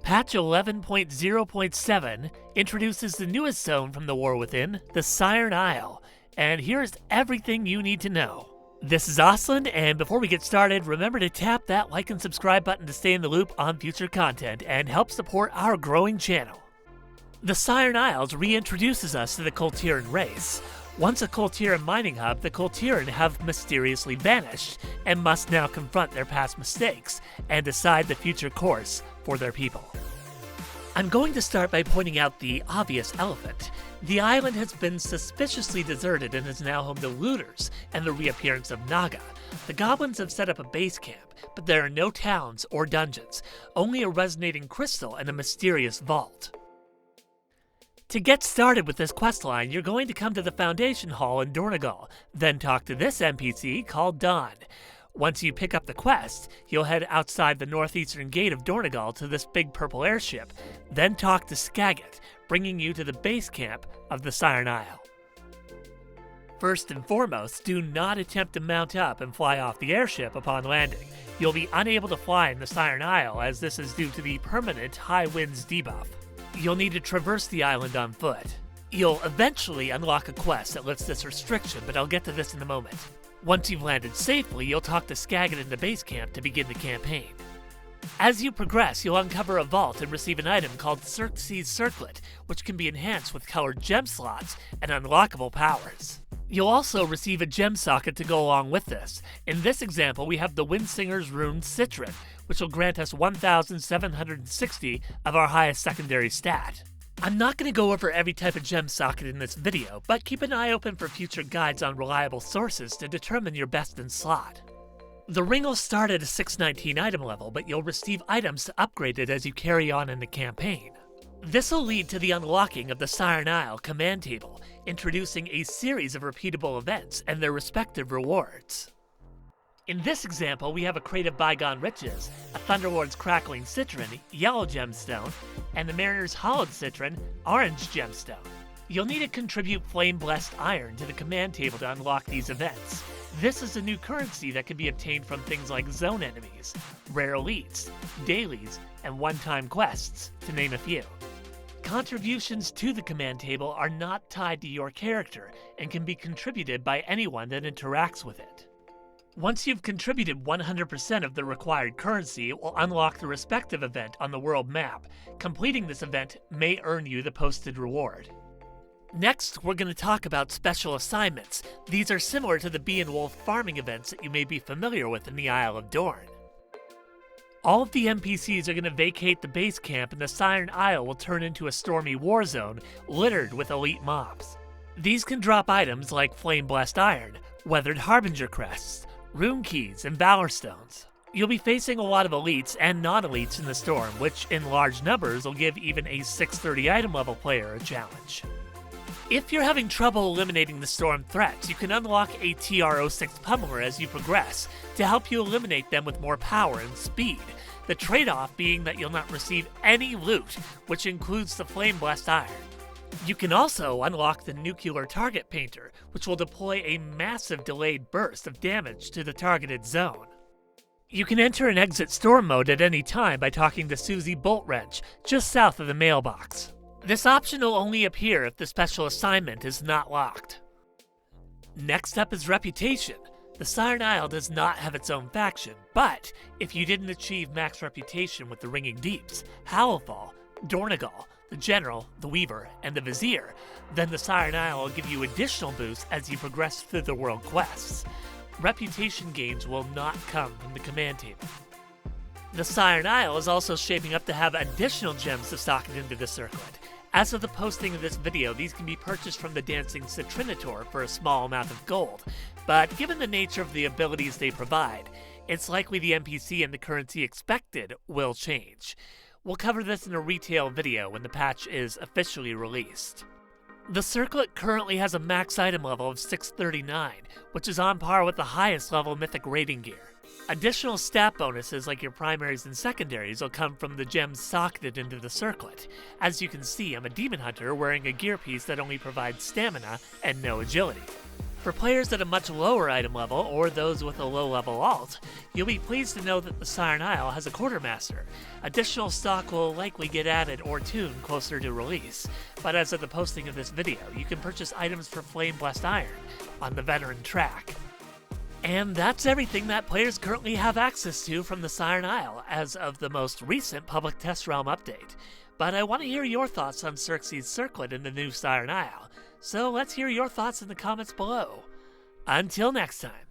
Patch 11.0.7 introduces the newest zone from the War Within, the Siren Isle, and here's everything you need to know. This is Osland, and before we get started, remember to tap that like and subscribe button to stay in the loop on future content and help support our growing channel. The Siren Isles reintroduces us to the Kultiran race. Once a Kultiran mining hub, the Kultiran have mysteriously vanished and must now confront their past mistakes and decide the future course for their people. I'm going to start by pointing out the obvious elephant. The island has been suspiciously deserted and is now home to looters and the reappearance of Naga. The goblins have set up a base camp, but there are no towns or dungeons, only a resonating crystal and a mysterious vault. To get started with this questline, you're going to come to the Foundation Hall in Dornegal, then talk to this NPC called Dawn. Once you pick up the quest, you'll head outside the northeastern gate of Dornegal to this big purple airship, then talk to Skagit, bringing you to the base camp of the Siren Isle. First and foremost, do not attempt to mount up and fly off the airship upon landing. You'll be unable to fly in the Siren Isle, as this is due to the permanent high winds debuff. You'll need to traverse the island on foot. You'll eventually unlock a quest that lifts this restriction, but I'll get to this in a moment. Once you've landed safely, you'll talk to Skagit in the base camp to begin the campaign. As you progress, you'll uncover a vault and receive an item called Xerxes Circlet, which can be enhanced with colored gem slots and unlockable powers. You'll also receive a gem socket to go along with this. In this example, we have the Windsinger's rune Ciret, which will grant us 1,760 of our highest secondary stat. I'm not going to go over every type of gem socket in this video, but keep an eye open for future guides on reliable sources to determine your best in slot. The ring will start at a 619 item level, but you'll receive items to upgrade it as you carry on in the campaign. This will lead to the unlocking of the Siren Isle command table, introducing a series of repeatable events and their respective rewards. In this example, we have a Crate of Bygone Riches, a Thunderlord's Crackling Citron, Yellow Gemstone, and the Mariner's Hollowed Citron, Orange Gemstone. You'll need to contribute Flame Blessed Iron to the command table to unlock these events. This is a new currency that can be obtained from things like zone enemies, rare elites, dailies, and one-time quests, to name a few. Contributions to the command table are not tied to your character and can be contributed by anyone that interacts with it. Once you've contributed 100% of the required currency, it will unlock the respective event on the world map. Completing this event may earn you the posted reward. Next, we're going to talk about special assignments. These are similar to the Bee and Wolf farming events that you may be familiar with in the Isle of Dorne. All of the NPCs are going to vacate the base camp, and the Siren Isle will turn into a stormy war zone littered with elite mobs. These can drop items like Flame Blessed Iron, Weathered Harbinger crests, rune keys, and valor stones. You'll be facing a lot of elites and non-elites in the storm, which in large numbers will give even a 630 item level player a challenge. If you're having trouble eliminating the storm threats, you can unlock a TR-06 pummeler as you progress to help you eliminate them with more power and speed. The trade-off being that you'll not receive any loot, which includes the Flame Blessed Iron. You can also unlock the Nuclear Target Painter, which will deploy a massive delayed burst of damage to the targeted zone. You can enter and exit storm mode at any time by talking to Susie Boltwrench, just south of the mailbox. This option will only appear if the special assignment is not locked. Next up is Reputation. The Siren Isle does not have its own faction, but if you didn't achieve max reputation with the Ringing Deeps, Howlfall, Dornegal, the General, the Weaver, and the Vizier, then the Siren Isle will give you additional boosts as you progress through the world quests. Reputation gains will not come from the command table. The Siren Isle is also shaping up to have additional gems to socket into the circlet. As of the posting of this video, these can be purchased from the Dancing Citrinator for a small amount of gold, but given the nature of the abilities they provide, it's likely the NPC and the currency expected will change. We'll cover this in a retail video when the patch is officially released. The circlet currently has a max item level of 639, which is on par with the highest level mythic rating gear. Additional stat bonuses like your primaries and secondaries will come from the gems socketed into the circlet. As you can see, I'm a demon hunter wearing a gear piece that only provides stamina and no agility. For players at a much lower item level, or those with a low-level alt, you'll be pleased to know that the Siren Isle has a quartermaster. Additional stock will likely get added or tuned closer to release, but as of the posting of this video, you can purchase items for Flame Blessed Iron on the Veteran track. And that's everything that players currently have access to from the Siren Isle as of the most recent public test realm update. But I want to hear your thoughts on Xerxes' Circlet in the new Siren Isle, so let's hear your thoughts in the comments below. Until next time.